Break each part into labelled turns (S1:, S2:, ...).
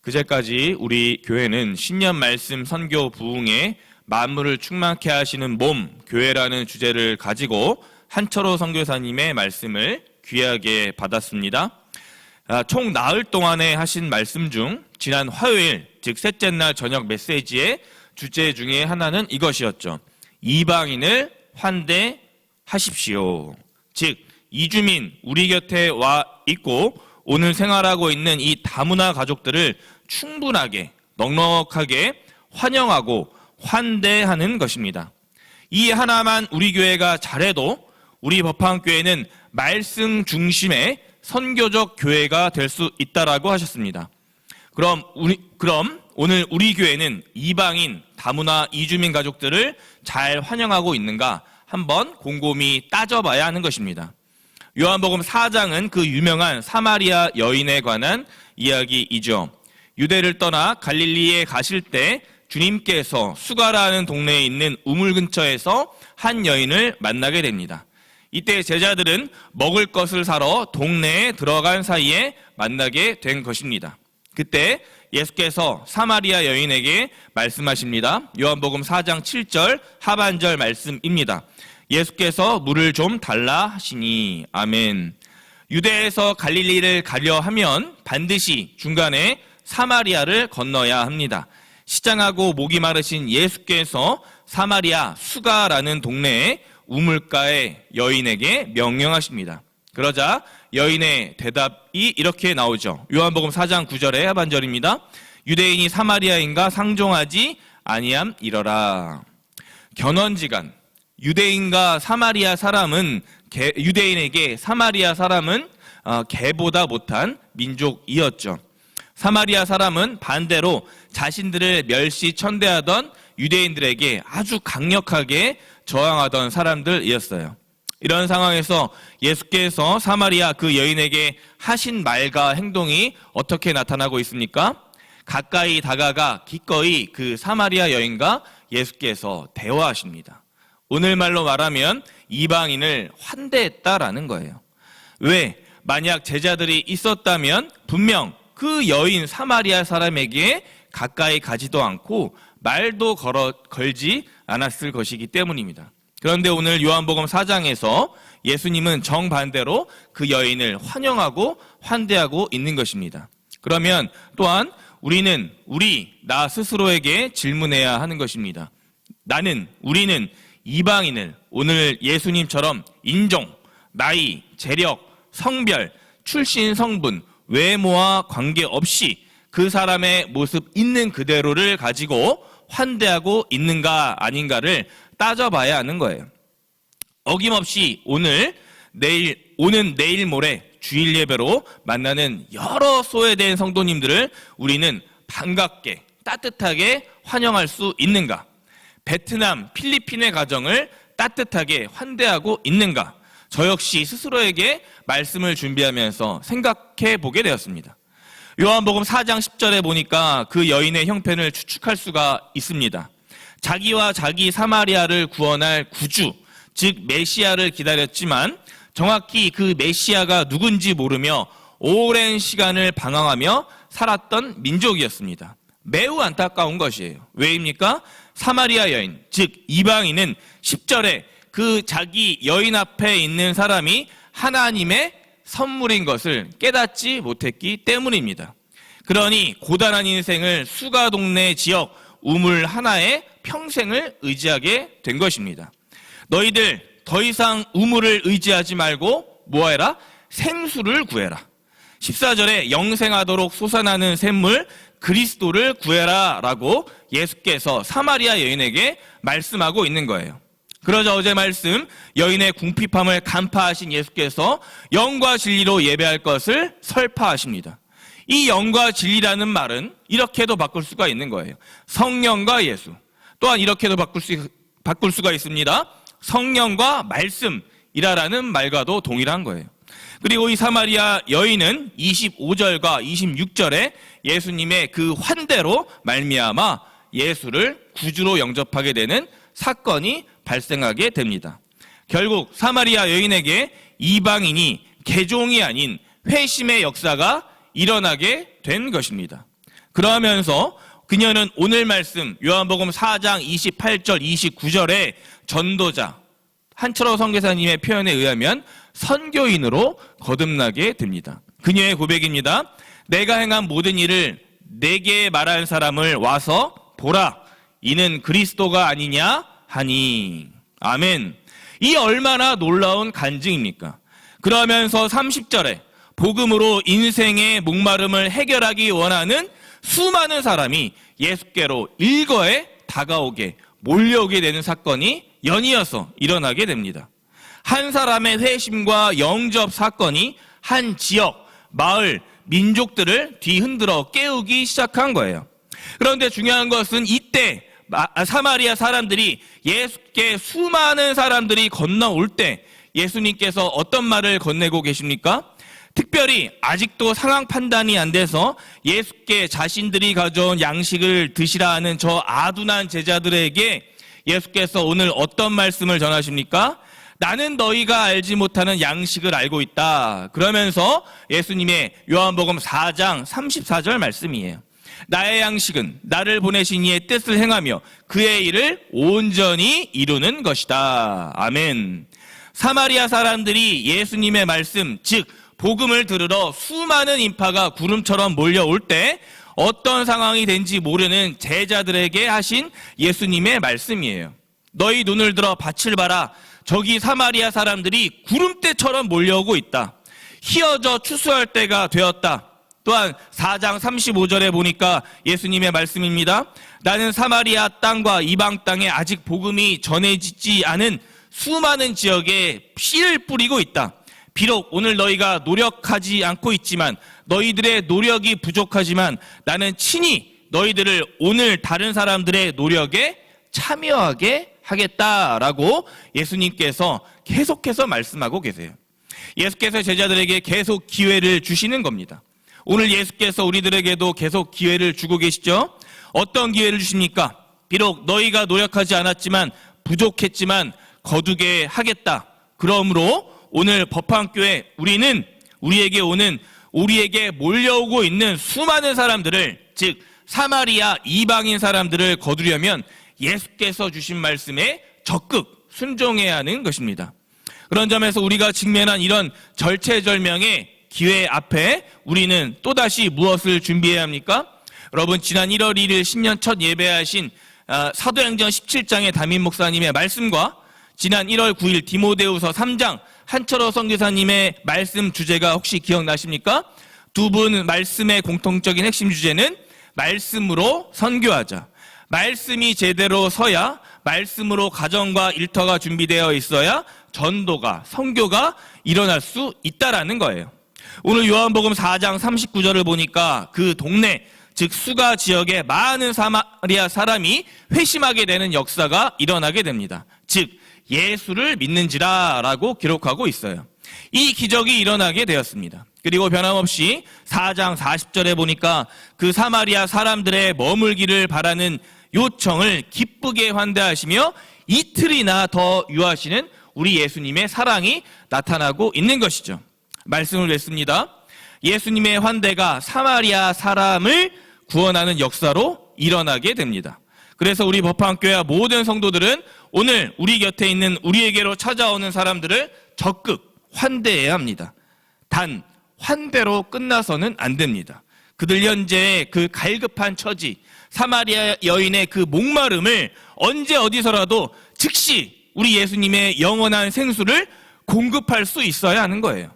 S1: 그제까지 우리 교회는 신년 말씀 선교 부흥에 만물을 충만케 하시는 몸, 교회라는 주제를 가지고 한철호 선교사님의 말씀을 귀하게 받았습니다. 총 나흘 동안에 하신 말씀 중 지난 화요일, 즉 셋째 날 저녁 메시지의 주제 중에 하나는 이것이었죠. 이방인을 환대하십시오. 즉 이주민, 우리 곁에 와 있고 오늘 생활하고 있는 이 다문화 가족들을 충분하게, 넉넉하게 환영하고 환대하는 것입니다. 이 하나만 우리 교회가 잘해도 우리 법화교회는 말씀 중심의 선교적 교회가 될 수 있다라고 하셨습니다. 그럼 오늘 우리 교회는 이방인, 다문화, 이주민 가족들을 잘 환영하고 있는가 한번 곰곰이 따져봐야 하는 것입니다. 요한복음 4장은 그 유명한 사마리아 여인에 관한 이야기이죠. 유대를 떠나 갈릴리에 가실 때 주님께서 수가라는 동네에 있는 우물 근처에서 한 여인을 만나게 됩니다. 이때 제자들은 먹을 것을 사러 동네에 들어간 사이에 만나게 된 것입니다. 그때 예수께서 사마리아 여인에게 말씀하십니다. 요한복음 4장 7절 하반절 말씀입니다. 예수께서 물을 좀 달라 하시니 아멘. 유대에서 갈릴리를 가려 하면 반드시 중간에 사마리아를 건너야 합니다. 시장하고 목이 마르신 예수께서 사마리아 수가라는 동네에 우물가의 여인에게 명령하십니다. 그러자 여인의 대답이 이렇게 나오죠. 요한복음 4장 9절의 하반절입니다. 유대인이 사마리아인과 상종하지 아니함이러라. 견원지간, 유대인과 사마리아 사람은 유대인에게 사마리아 사람은 개보다 못한 민족이었죠. 사마리아 사람은 반대로 자신들을 멸시천대하던 유대인들에게 아주 강력하게 저항하던 사람들이었어요. 이런 상황에서 예수께서 사마리아 그 여인에게 하신 말과 행동이 어떻게 나타나고 있습니까? 가까이 다가가 기꺼이 그 사마리아 여인과 예수께서 대화하십니다. 오늘 말로 말하면 이방인을 환대했다라는 거예요. 왜? 만약 제자들이 있었다면 분명 그 여인 사마리아 사람에게 가까이 가지도 않고 말도 걸지 않았을 것이기 때문입니다. 그런데 오늘 요한복음 4장에서 예수님은 정반대로 그 여인을 환영하고 환대하고 있는 것입니다. 그러면 또한 나 스스로에게 질문해야 하는 것입니다. 우리는 이방인을 오늘 예수님처럼 인종, 나이, 재력, 성별, 출신 성분, 외모와 관계없이 그 사람의 모습 있는 그대로를 가지고 환대하고 있는가 아닌가를 따져봐야 하는 거예요. 어김없이 오늘, 내일 모레 주일 예배로 만나는 여러 소외된 성도님들을 우리는 반갑게 따뜻하게 환영할 수 있는가? 베트남, 필리핀의 가정을 따뜻하게 환대하고 있는가? 저 역시 스스로에게 말씀을 준비하면서 생각해 보게 되었습니다. 요한복음 4장 10절에 보니까 그 여인의 형편을 추측할 수가 있습니다. 자기와 자기 사마리아를 구원할 구주, 즉 메시아를 기다렸지만 정확히 그 메시아가 누군지 모르며 오랜 시간을 방황하며 살았던 민족이었습니다. 매우 안타까운 것이에요. 왜입니까? 사마리아 여인, 즉 이방인은 10절에 그 자기 여인 앞에 있는 사람이 하나님의 선물인 것을 깨닫지 못했기 때문입니다. 그러니 고단한 인생을 수가 동네 지역 우물 하나에 평생을 의지하게 된 것입니다. 너희들 더 이상 우물을 의지하지 말고 뭐해라? 생수를 구해라. 14절에 영생하도록 솟아나는 샘물 그리스도를 구해라 라고 예수께서 사마리아 여인에게 말씀하고 있는 거예요. 그러자 어제 말씀 여인의 궁핍함을 간파하신 예수께서 영과 진리로 예배할 것을 설파하십니다. 이 영과 진리라는 말은 이렇게도 바꿀 수가 있는 거예요. 성령과 예수. 또한 이렇게도 바꿀 수가 있습니다. 성령과 말씀이라는 말과도 동일한 거예요. 그리고 이 사마리아 여인은 25절과 26절에 예수님의 그 환대로 말미암아 예수를 구주로 영접하게 되는 사건이 발생하게 됩니다. 결국 사마리아 여인에게 이방인이 개종이 아닌 회심의 역사가 일어나게 된 것입니다. 그러면서 그녀는 오늘 말씀 요한복음 4장 28절 29절에 전도자 한철호 선교사님의 표현에 의하면 선교인으로 거듭나게 됩니다. 그녀의 고백입니다. 내가 행한 모든 일을 내게 말한 사람을 와서 보라. 이는 그리스도가 아니냐 하니. 아멘. 이 얼마나 놀라운 간증입니까? 그러면서 30절에 복음으로 인생의 목마름을 해결하기 원하는 수많은 사람이 예수께로 일거에 다가오게 몰려오게 되는 사건이 연이어서 일어나게 됩니다. 한 사람의 회심과 영접 사건이 한 지역, 마을, 민족들을 뒤흔들어 깨우기 시작한 거예요. 그런데 중요한 것은 이때 사마리아 사람들이 예수께 수많은 사람들이 건너올 때 예수님께서 어떤 말을 건네고 계십니까? 특별히 아직도 상황 판단이 안 돼서 예수께 자신들이 가져온 양식을 드시라 하는 저 아둔한 제자들에게 예수께서 오늘 어떤 말씀을 전하십니까? 나는 너희가 알지 못하는 양식을 알고 있다. 그러면서 예수님의 요한복음 4장 34절 말씀이에요. 나의 양식은 나를 보내신 이의 뜻을 행하며 그의 일을 온전히 이루는 것이다. 아멘. 사마리아 사람들이 예수님의 말씀, 즉 복음을 들으러 수많은 인파가 구름처럼 몰려올 때 어떤 상황이 된지 모르는 제자들에게 하신 예수님의 말씀이에요. 너희 눈을 들어 밭을 봐라. 저기 사마리아 사람들이 구름대처럼 몰려오고 있다. 희어져 추수할 때가 되었다. 또한 4장 35절에 보니까 예수님의 말씀입니다. 나는 사마리아 땅과 이방 땅에 아직 복음이 전해지지 않은 수많은 지역에 씨를 뿌리고 있다. 비록 오늘 너희가 노력하지 않고 있지만 너희들의 노력이 부족하지만 나는 친히 너희들을 오늘 다른 사람들의 노력에 참여하게 하겠다라고 예수님께서 계속해서 말씀하고 계세요. 예수께서 제자들에게 계속 기회를 주시는 겁니다. 오늘 예수께서 우리들에게도 계속 기회를 주고 계시죠? 어떤 기회를 주십니까? 비록 너희가 노력하지 않았지만 부족했지만 거두게 하겠다. 그러므로 오늘 법화교회 우리는 우리에게 몰려오고 있는 수많은 사람들을, 즉 사마리아 이방인 사람들을 거두려면 예수께서 주신 말씀에 적극 순종해야 하는 것입니다. 그런 점에서 우리가 직면한 이런 절체절명의 기회 앞에 우리는 또다시 무엇을 준비해야 합니까? 여러분, 지난 1월 1일 신년 첫 예배하신 사도행전 17장의 담임 목사님의 말씀과 지난 1월 9일 디모데후서 3장 한철호 선교사님의 말씀 주제가 혹시 기억나십니까? 두 분 말씀의 공통적인 핵심 주제는 말씀으로 선교하자. 말씀이 제대로 서야, 말씀으로 가정과 일터가 준비되어 있어야 전도가, 선교가 일어날 수 있다라는 거예요. 오늘 요한복음 4장 39절을 보니까 그 동네, 즉 수가 지역에 많은 사마리아 사람이 회심하게 되는 역사가 일어나게 됩니다. 즉 예수를 믿는지라라고 기록하고 있어요. 이 기적이 일어나게 되었습니다. 그리고 변함없이 4장 40절에 보니까 그 사마리아 사람들의 머물기를 바라는 요청을 기쁘게 환대하시며 이틀이나 더 유하시는 우리 예수님의 사랑이 나타나고 있는 것이죠. 말씀을 냈습니다. 예수님의 환대가 사마리아 사람을 구원하는 역사로 일어나게 됩니다. 그래서 우리 법화교회 모든 성도들은 오늘 우리 곁에 있는 우리에게로 찾아오는 사람들을 적극 환대해야 합니다. 단 환대로 끝나서는 안 됩니다. 그들 현재의 그 갈급한 처지, 사마리아 여인의 그 목마름을 언제 어디서라도 즉시 우리 예수님의 영원한 생수를 공급할 수 있어야 하는 거예요.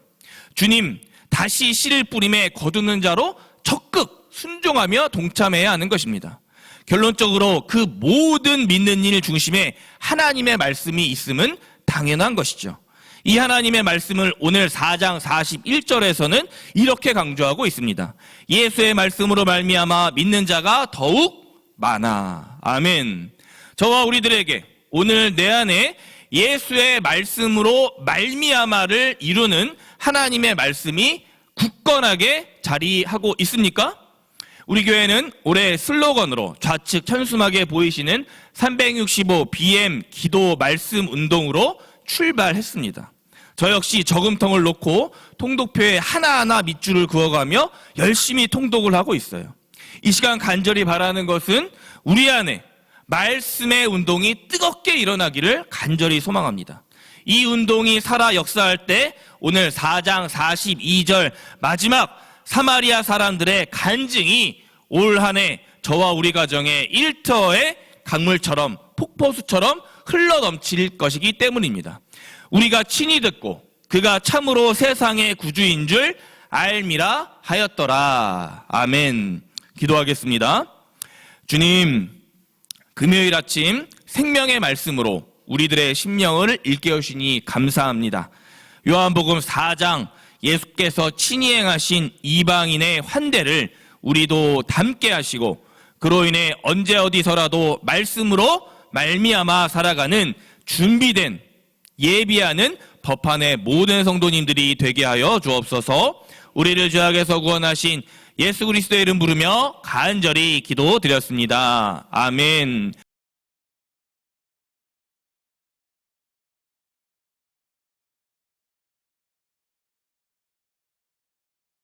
S1: 주님, 다시 씨를 뿌림에 거두는 자로 적극 순종하며 동참해야 하는 것입니다. 결론적으로 그 모든 믿는 일 중심에 하나님의 말씀이 있음은 당연한 것이죠. 이 하나님의 말씀을 오늘 4장 41절에서는 이렇게 강조하고 있습니다. 예수의 말씀으로 말미암아 믿는 자가 더욱 많아. 아멘. 저와 우리들에게 오늘 내 안에 예수의 말씀으로 말미암아를 이루는 하나님의 말씀이 굳건하게 자리하고 있습니까? 우리 교회는 올해 슬로건으로 좌측 현수막에 보이시는 365BM 기도 말씀 운동으로 출발했습니다. 저 역시 저금통을 놓고 통독표에 하나하나 밑줄을 그어가며 열심히 통독을 하고 있어요. 이 시간 간절히 바라는 것은 우리 안에 말씀의 운동이 뜨겁게 일어나기를 간절히 소망합니다. 이 운동이 살아 역사할 때 오늘 4장 42절 마지막 사마리아 사람들의 간증이 올 한 해 저와 우리 가정의 일터의 강물처럼 폭포수처럼 흘러넘칠 것이기 때문입니다. 우리가 친히 듣고 그가 참으로 세상의 구주인 줄 알미라 하였더라. 아멘. 기도하겠습니다. 주님, 금요일 아침 생명의 말씀으로 우리들의 심령을 일깨우시니 감사합니다. 요한복음 4장 예수께서 친히 행하신 이방인의 환대를 우리도 담게 하시고 그로 인해 언제 어디서라도 말씀으로 말미암아 살아가는 준비된 예비하는 법안의 모든 성도님들이 되게 하여 주옵소서. 우리를 죄악에서 구원하신 예수 그리스도의 이름 부르며 간절히 기도드렸습니다. 아멘.